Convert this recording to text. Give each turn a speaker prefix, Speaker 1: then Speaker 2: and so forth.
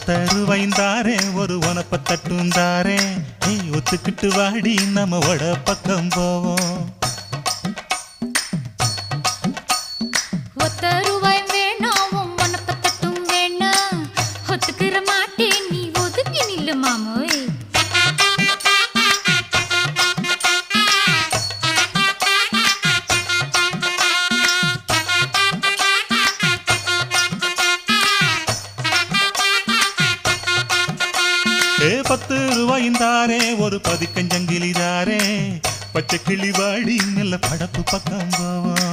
Speaker 1: ஒத்தருவைந்தாரே ஒரு உனப்ப தட்டுந்தாரே ஒத்துக்கிட்டு வாடி நம்ம வட பக்கம் போவோம்.
Speaker 2: ஒத்தருவாய் வேணாம் உனப்ப தட்டும் வேணா ஒத்துக்கிற மாட்டேன் நீ ஒதுங்கி நில்லு மாமோய்.
Speaker 1: ₹10 ஒரு பதிக்கஞ்சங்கிலிதாரே பச்சை கிளி வாடி நல்ல படப்பு பக்கம் போவோம்.